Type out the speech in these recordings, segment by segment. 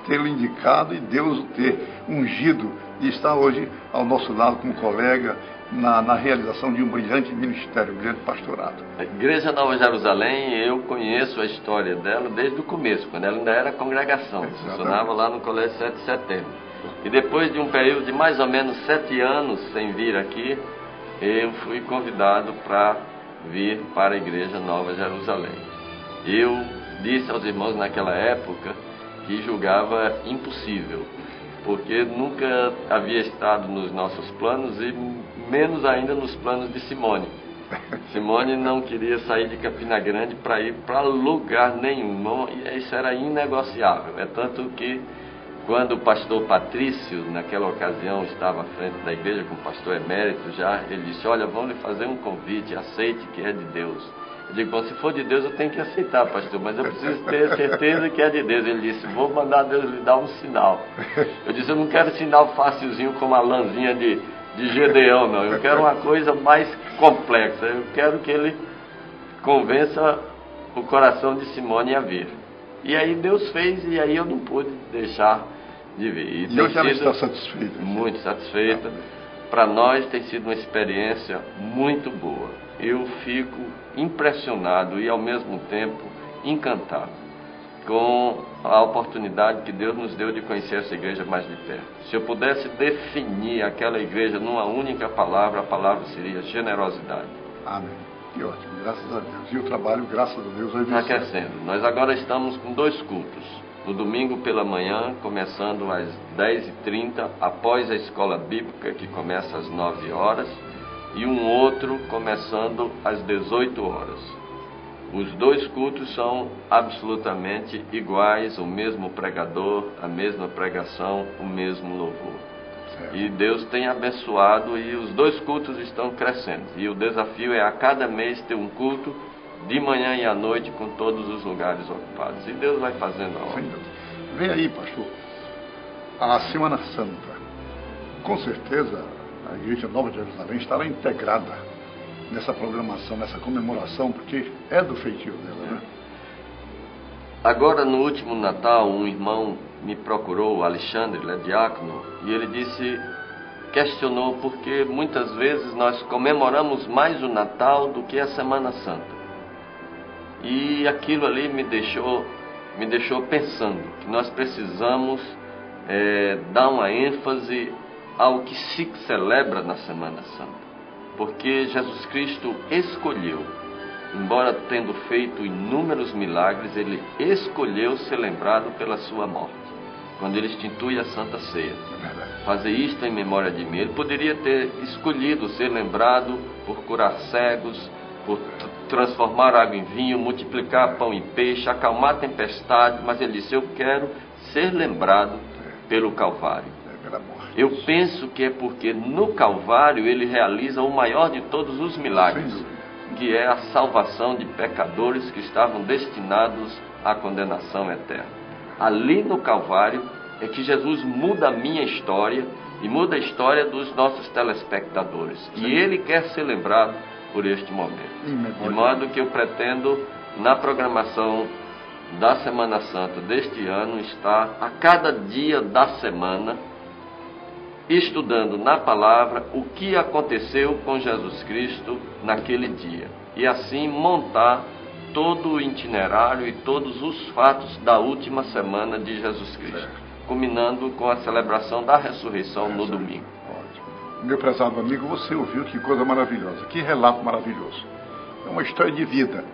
tê-lo indicado e Deus o ter ungido e estar hoje ao nosso lado como colega na realização de um brilhante ministério, um brilhante pastorado. A Igreja Nova Jerusalém, eu conheço a história dela desde o começo, quando ela ainda era congregação. Funcionava lá no Colégio 7 de Setembro. E depois de um período de mais ou menos 7 anos sem vir aqui, eu fui convidado para vir para a Igreja Nova Jerusalém. Eu disse aos irmãos naquela época que julgava impossível, porque nunca havia estado nos nossos planos e menos ainda nos planos de Simone. Simone não queria sair de Campina Grande para ir para lugar nenhum, e isso era inegociável. É tanto que quando o pastor Patrício, naquela ocasião, estava à frente da igreja, como pastor emérito já, ele disse: olha, vamos lhe fazer um convite, aceite que é de Deus. Eu digo: bom, se for de Deus eu tenho que aceitar, pastor, mas eu preciso ter certeza que é de Deus. Ele disse: vou mandar Deus lhe dar um sinal. Eu disse: eu não quero sinal facilzinho como a lãzinha de Gedeão, não. Eu quero uma coisa mais complexa. Eu quero que ele convença o coração de Simone a vir. E aí Deus fez, e aí eu não pude deixar de vir. E hoje ela está satisfeita? Muito satisfeita. Para nós tem sido uma experiência muito boa. Eu fico impressionado e ao mesmo tempo encantado com a oportunidade que Deus nos deu de conhecer essa igreja mais de perto. Se eu pudesse definir aquela igreja numa única palavra, a palavra seria generosidade. Amém. Que ótimo, graças a Deus. E o trabalho, graças a Deus, vai está crescendo. Nós agora estamos com 2 cultos. No domingo pela manhã, começando às 10h30, após a escola bíblica, que começa às 9 horas, e um outro começando às 18 horas. Os 2 cultos são absolutamente iguais, o mesmo pregador, a mesma pregação, o mesmo louvor. Certo. E Deus tem abençoado e os 2 cultos estão crescendo. E o desafio é a cada mês ter um culto de manhã e à noite com todos os lugares ocupados. E Deus vai fazendo a obra. Vem aí, pastor, a Semana Santa. Com certeza a Igreja Nova de Jerusalém estará integrada nessa programação, nessa comemoração, porque é do feitio dela, né? Agora, no último Natal, um irmão me procurou, o Alexandre, ele é diácono, e ele questionou porque muitas vezes nós comemoramos mais o Natal do que a Semana Santa. E aquilo ali me deixou pensando que nós precisamos dar uma ênfase ao que se celebra na Semana Santa. Porque Jesus Cristo escolheu, embora tendo feito inúmeros milagres, ele escolheu ser lembrado pela sua morte, quando ele institui a Santa Ceia. Fazer isto em memória de mim. Ele poderia ter escolhido ser lembrado por curar cegos, por transformar água em vinho, multiplicar pão e peixe, acalmar a tempestade, mas ele disse: eu quero ser lembrado pelo Calvário. Eu penso que é porque no Calvário ele realiza o maior de todos os milagres, que é a salvação de pecadores que estavam destinados à condenação eterna. Ali no Calvário é que Jesus muda a minha história e muda a história dos nossos telespectadores. E ele quer ser lembrado por este momento. De modo que eu pretendo, na programação da Semana Santa deste ano, estar a cada dia da semana estudando na palavra o que aconteceu com Jesus Cristo naquele dia. E assim montar todo o itinerário e todos os fatos da última semana de Jesus Cristo, culminando com a celebração da ressurreição no domingo. Ótimo. Meu prezado amigo, você ouviu que coisa maravilhosa, que relato maravilhoso. É uma história de vida.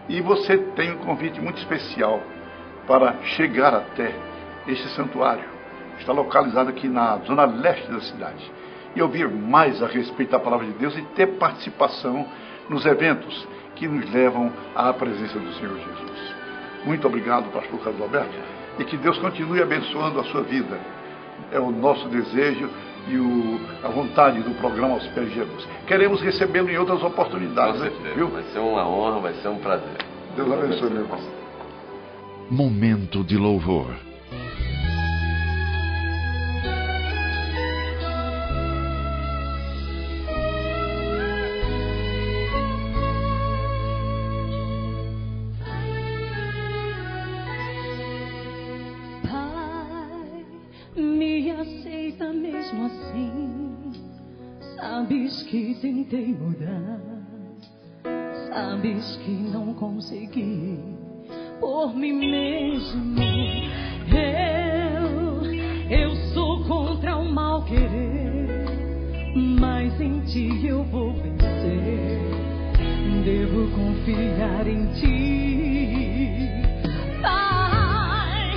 E você tem um convite muito especial para chegar até este santuário. Está localizado aqui na zona leste da cidade. E ouvir mais a respeito da palavra de Deus e ter participação nos eventos que nos levam à presença do Senhor Jesus. Muito obrigado, pastor Carlos Alberto, e que Deus continue abençoando a sua vida. É o nosso desejo e a vontade do programa Aos Pés de Jesus. Queremos recebê-lo em outras oportunidades. Com certeza. Viu? Vai ser uma honra, vai ser um prazer. Deus abençoe, meu irmão. Momento de louvor. Power mesmo assim, sabes que tentei mudar, sabes que não consegui por mim mesmo. Eu sou contra o mal querer, mas em ti eu vou vencer. Devo confiar em ti, Pai.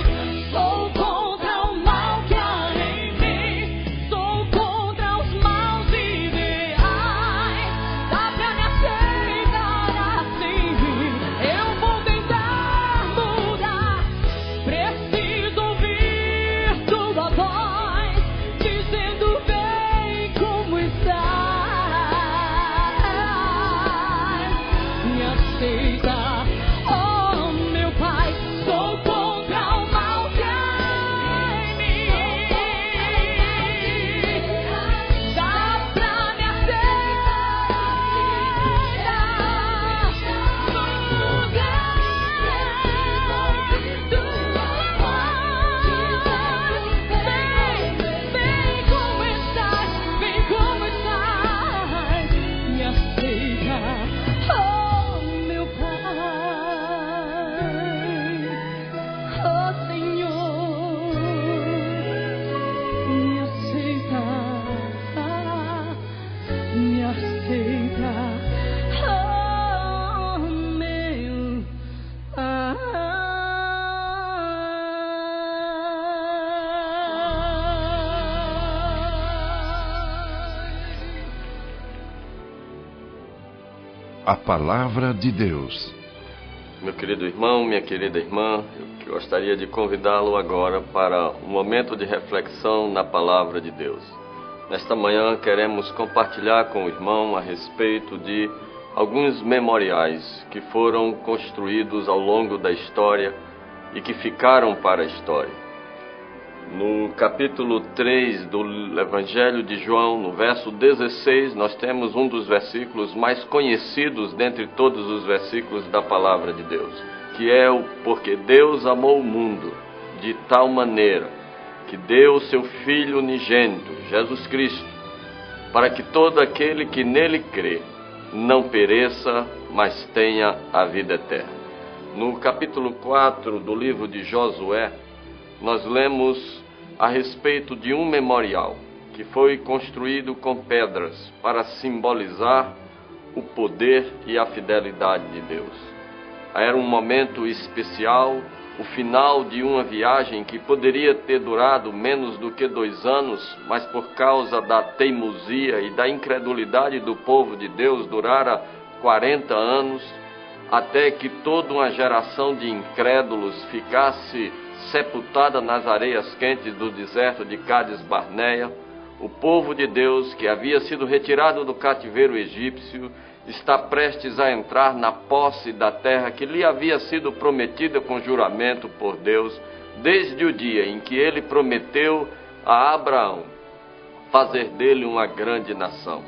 Sou contra o mal que há em mim, sou contra os maus ideais. Dá pra me aceitar assim, eu vou tentar mudar. Preciso ouvir tua voz dizendo: vem como estás. Me aceita, oh meu Pai. Sou contra o mal que há em mim. Dá pra me aceitar. Vem como estás, vem como estás. Me aceita, oh meu Pai, oh Senhor. Me aceita, me aceita, oh meu Pai. A Palavra de Deus. Meu querido irmão, minha querida irmã, eu gostaria de convidá-lo agora para um momento de reflexão na Palavra de Deus. Nesta manhã queremos compartilhar com o irmão a respeito de alguns memoriais que foram construídos ao longo da história e que ficaram para a história. No capítulo 3 do Evangelho de João, no verso 16, nós temos um dos versículos mais conhecidos dentre todos os versículos da Palavra de Deus, que é o porque Deus amou o mundo de tal maneira que deu o seu Filho unigênito, Jesus Cristo, para que todo aquele que nele crê não pereça, mas tenha a vida eterna. No capítulo 4 do livro de Josué, nós lemos a respeito de um memorial que foi construído com pedras para simbolizar o poder e a fidelidade de Deus. Era um momento especial, o final de uma viagem que poderia ter durado menos do que 2 anos, mas por causa da teimosia e da incredulidade do povo de Deus durara 40 anos, até que toda uma geração de incrédulos ficasse sepultada nas areias quentes do deserto de Cádiz Barneia. O povo de Deus, que havia sido retirado do cativeiro egípcio, está prestes a entrar na posse da terra que lhe havia sido prometida com juramento por Deus, desde o dia em que ele prometeu a Abraão fazer dele uma grande nação.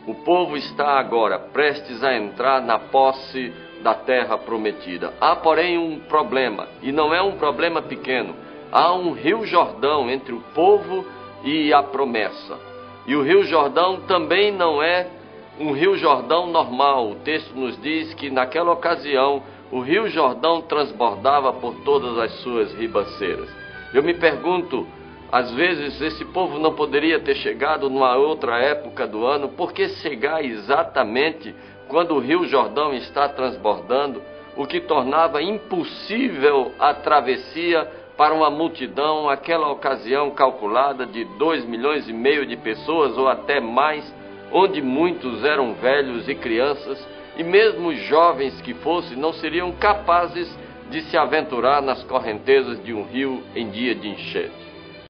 O povo está agora prestes a entrar na posse da terra prometida. Há, porém, um problema, e não é um problema pequeno. Há um rio Jordão entre o povo e a promessa. E o rio Jordão também não é um rio Jordão normal. O texto nos diz que naquela ocasião o rio Jordão transbordava por todas as suas ribanceiras. Eu me pergunto, às vezes esse povo não poderia ter chegado numa outra época do ano? Por que chegar exatamente quando o rio Jordão está transbordando, o que tornava impossível a travessia para uma multidão, aquela ocasião calculada de 2,5 milhões de pessoas ou até mais, onde muitos eram velhos e crianças, e mesmo os jovens que fossem não seriam capazes de se aventurar nas correntezas de um rio em dia de enchente.